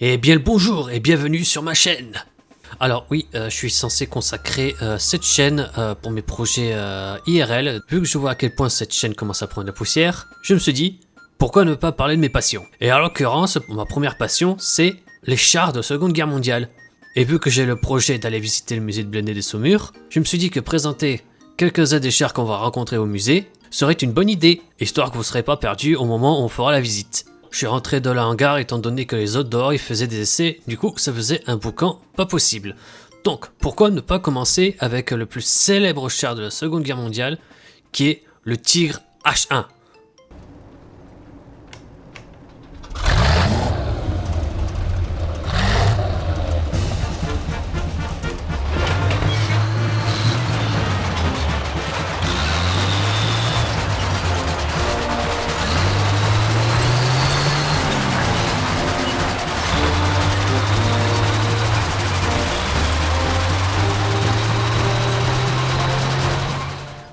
Eh bien le bonjour et bienvenue sur ma chaîne. Alors oui, je suis censé consacrer cette chaîne pour mes projets IRL. Vu que je vois à quel point cette chaîne commence à prendre de la poussière, je me suis dit, pourquoi ne pas parler de mes passions? Et en l'occurrence, ma première passion, c'est les chars de Seconde Guerre mondiale. Et vu que j'ai le projet d'aller visiter le musée de Blenheim des Saumur, je me suis dit que présenter quelques-uns des chars qu'on va rencontrer au musée serait une bonne idée, histoire que vous ne serez pas perdu au moment où on fera la visite. Je suis rentré dans le hangar étant donné que les autres dehors ils faisaient des essais, du coup ça faisait un boucan pas possible. Donc pourquoi ne pas commencer avec le plus célèbre char de la Seconde Guerre mondiale, qui est le Tigre H1.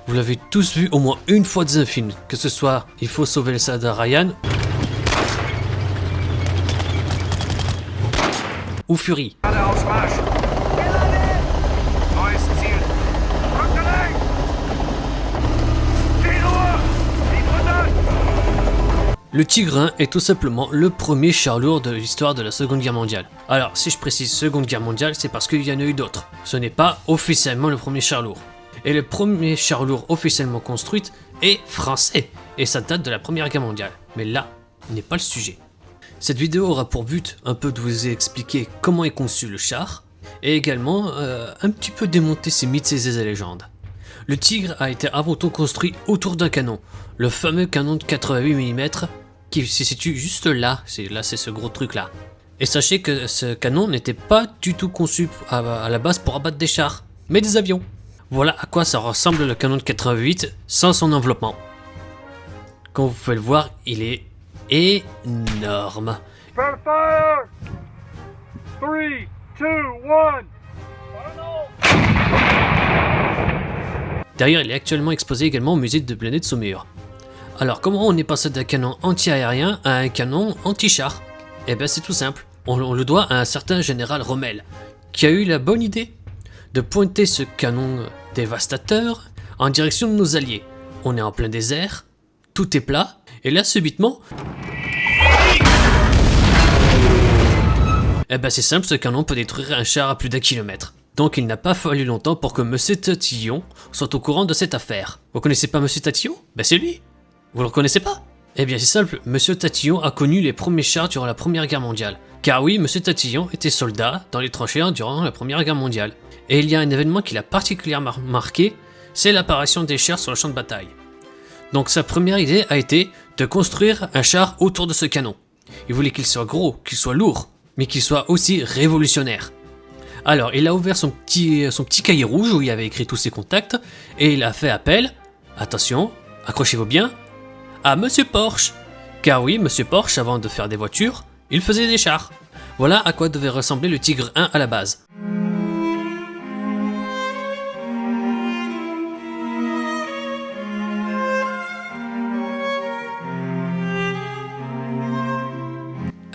Vous l'avez tous vu au moins une fois dans un film, que ce soit Il faut sauver le soldat Ryan ou Fury. Le Tigre 1 est tout simplement le premier char lourd de l'histoire de la Seconde Guerre mondiale. Alors si je précise Seconde Guerre mondiale, c'est parce qu'il y en a eu d'autres. Ce n'est pas officiellement le premier char lourd. Et le premier char lourd officiellement construit est français, et ça date de la Première Guerre mondiale. Mais là, n'est pas le sujet. Cette vidéo aura pour but un peu de vous expliquer comment est conçu le char, et également un petit peu démonter ses mythes et ses légendes. Le Tigre a été avant tout construit autour d'un canon, le fameux canon de 88 mm qui se situe juste là, c'est ce gros truc là. Et sachez que ce canon n'était pas du tout conçu à la base pour abattre des chars, mais des avions. Voilà à quoi ça ressemble le canon de 88 sans son enveloppement. Comme vous pouvez le voir, il est énorme. Prepare fire! 3, 2, 1! D'ailleurs, il est actuellement exposé également au musée de Blenheim des Saumur. Alors, comment on est passé d'un canon anti-aérien à un canon anti-char? Eh bien, c'est tout simple. On le doit à un certain général Rommel, qui a eu la bonne idée de pointer ce canon dévastateur en direction de nos alliés. On est en plein désert, tout est plat, et là subitement... Eh ben c'est simple, ce canon peut détruire un char à plus d'1 kilomètre. Donc il n'a pas fallu longtemps pour que Monsieur Tatillon soit au courant de cette affaire. Vous connaissez pas Monsieur Tatillon? Ben c'est lui. Vous le reconnaissez pas? Eh bien c'est simple, Monsieur Tatillon a connu les premiers chars durant la Première Guerre mondiale. Car oui, Monsieur Tatillon était soldat dans les tranchées durant la Première Guerre mondiale. Et il y a un événement qui l'a particulièrement marqué, c'est l'apparition des chars sur le champ de bataille. Donc sa première idée a été de construire un char autour de ce canon. Il voulait qu'il soit gros, qu'il soit lourd, mais qu'il soit aussi révolutionnaire. Alors il a ouvert son petit cahier rouge où il avait écrit tous ses contacts, et il a fait appel, attention, accrochez-vous bien, à Monsieur Porsche. Car oui, Monsieur Porsche, avant de faire des voitures, il faisait des chars. Voilà à quoi devait ressembler le Tigre 1 à la base.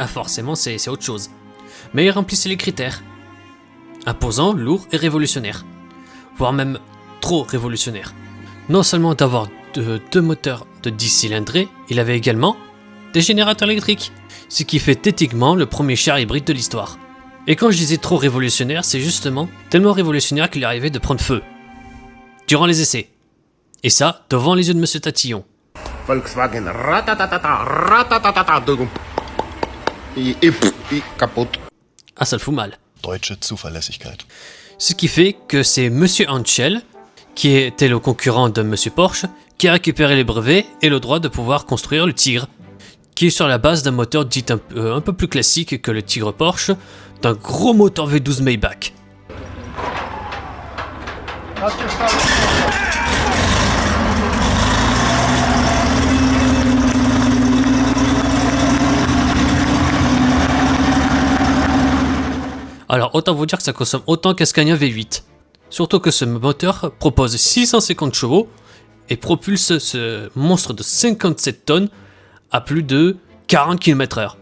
Ah forcément c'est autre chose. Mais il remplissait les critères. Imposant, lourd et révolutionnaire. Voire même trop révolutionnaire. Non seulement d'avoir deux moteurs de 10 cylindrés, il avait également des générateurs électriques. Ce qui fait techniquement le premier char hybride de l'histoire. Et quand je disais trop révolutionnaire, c'est justement tellement révolutionnaire qu'il arrivait de prendre feu. Durant les essais. Et ça, devant les yeux de Monsieur Tatillon. Volkswagen, ratatatata, ratatatata, et kaputt. Ah, ça le fout mal. Deutsche Zuverlässigkeit. Ce qui fait que c'est Monsieur Henschel, qui était le concurrent de Monsieur Porsche, qui a récupéré les brevets et le droit de pouvoir construire le Tigre, qui est sur la base d'un moteur dit un peu plus classique que le Tigre Porsche, d'un gros moteur V12 Maybach. Alors autant vous dire que ça consomme autant qu'un Scania V8. Surtout que ce moteur propose 650 chevaux et propulse ce monstre de 57 tonnes à plus de 40 km/h.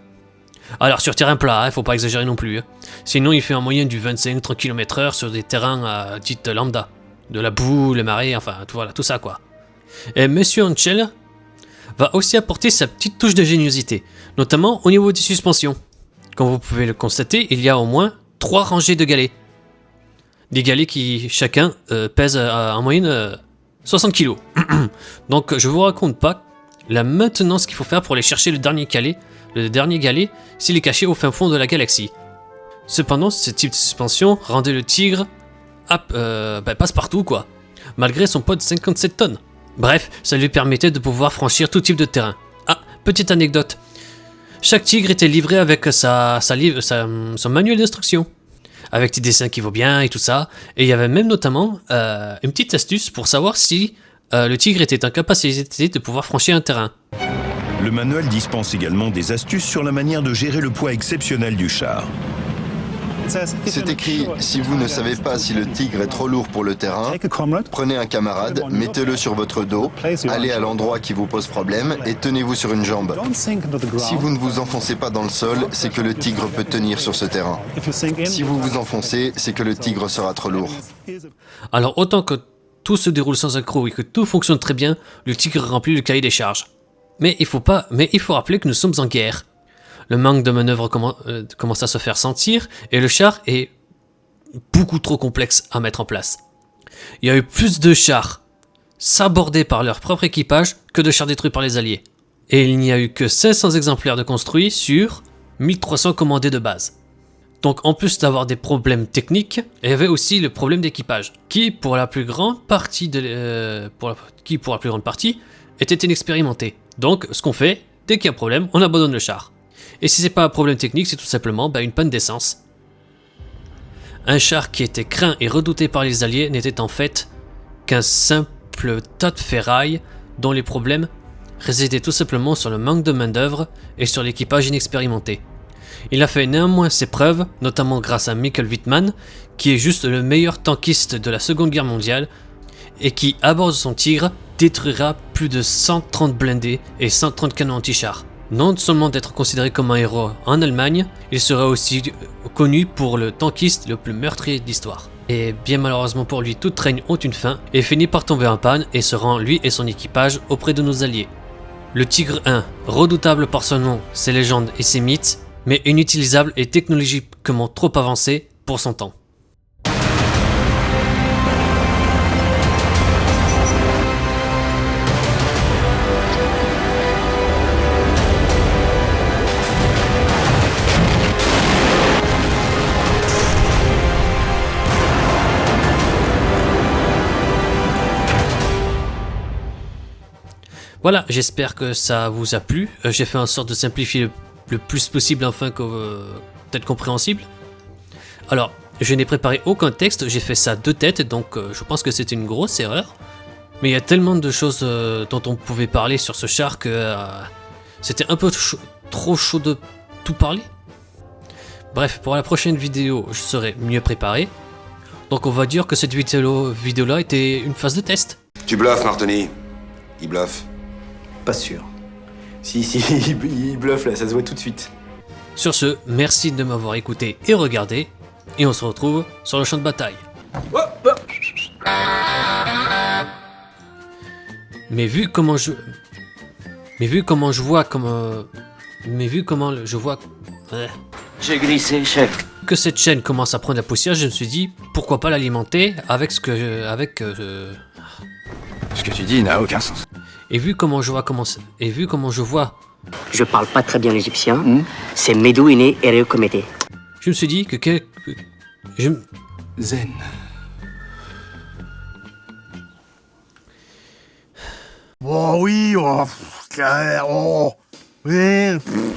Alors sur terrain plat, faut pas exagérer non plus. Sinon il fait en moyenne du 25-30 km/h sur des terrains dites lambda. De la boue, les marées, enfin voilà, tout ça quoi. Et Monsieur Anchel va aussi apporter sa petite touche d'ingéniosité, notamment au niveau des suspensions. Comme vous pouvez le constater, il y a au moins 3 rangées de galets. Des galets qui chacun pèsent en moyenne 60 kg. Donc je vous raconte pas la maintenance qu'il faut faire pour aller chercher le dernier galet s'il est caché au fin fond de la galaxie. Cependant, ce type de suspension rendait le Tigre passe partout quoi, malgré son poids de 57 tonnes. Bref, ça lui permettait de pouvoir franchir tout type de terrain. Ah, petite anecdote. Chaque Tigre était livré avec son manuel d'instruction, avec des dessins qui vont bien et tout ça. Et il y avait même notamment une petite astuce pour savoir si le Tigre était en capacité de pouvoir franchir un terrain. Le manuel dispense également des astuces sur la manière de gérer le poids exceptionnel du char. C'est écrit, si vous ne savez pas si le Tigre est trop lourd pour le terrain, prenez un camarade, mettez-le sur votre dos, allez à l'endroit qui vous pose problème et tenez-vous sur une jambe. Si vous ne vous enfoncez pas dans le sol, c'est que le Tigre peut tenir sur ce terrain. Si vous vous enfoncez, c'est que le Tigre sera trop lourd. Alors autant que tout se déroule sans accroc et que tout fonctionne très bien, le Tigre remplit le cahier des charges. Mais il faut rappeler que nous sommes en guerre. Le manque de manœuvre commence à se faire sentir et le char est beaucoup trop complexe à mettre en place. Il y a eu plus de chars sabordés par leur propre équipage que de chars détruits par les alliés. Et il n'y a eu que 500 exemplaires de construits sur 1300 commandés de base. Donc en plus d'avoir des problèmes techniques, il y avait aussi le problème d'équipage, qui pour la plus grande partie était inexpérimenté. Donc ce qu'on fait, dès qu'il y a un problème, on abandonne le char. Et si c'est pas un problème technique, c'est tout simplement une panne d'essence. Un char qui était craint et redouté par les alliés n'était en fait qu'un simple tas de ferraille dont les problèmes résidaient tout simplement sur le manque de main d'œuvre et sur l'équipage inexpérimenté. Il a fait néanmoins ses preuves, notamment grâce à Michael Wittmann, qui est juste le meilleur tankiste de la Seconde Guerre mondiale et qui, à bord de son Tigre, détruira plus de 130 blindés et 130 canons anti-chars. Non seulement d'être considéré comme un héros en Allemagne, il sera aussi connu pour le tankiste le plus meurtrier de l'histoire. Et bien malheureusement pour lui, toutes règnes ont une fin et finit par tomber en panne et se rend lui et son équipage auprès de nos alliés. Le Tigre 1, redoutable par son nom, ses légendes et ses mythes, mais inutilisable et technologiquement trop avancé pour son temps. Voilà, j'espère que ça vous a plu. J'ai fait en sorte de simplifier le plus possible afin que d'être compréhensible. Alors, je n'ai préparé aucun texte, j'ai fait ça de tête, donc je pense que c'était une grosse erreur. Mais il y a tellement de choses dont on pouvait parler sur ce char que c'était un peu trop chaud de tout parler. Bref, pour la prochaine vidéo, je serai mieux préparé. Donc on va dire que cette vidéo-là était une phase de test. Tu bluffes, Martoni. Il bluffe. Pas sûr. Si, il bluffe là, ça se voit tout de suite. Sur ce, merci de m'avoir écouté et regardé, et on se retrouve sur le champ de bataille. Mais vu comment je vois J'ai glissé, chef. que cette chaîne commence à prendre la poussière, je me suis dit pourquoi pas l'alimenter avec Ce que tu dis n'a aucun sens. et vu comment je vois Je parle pas très bien l'égyptien. C'est Medouine et Réocomete. je me suis dit que Zen. Oh oui, oh, oui.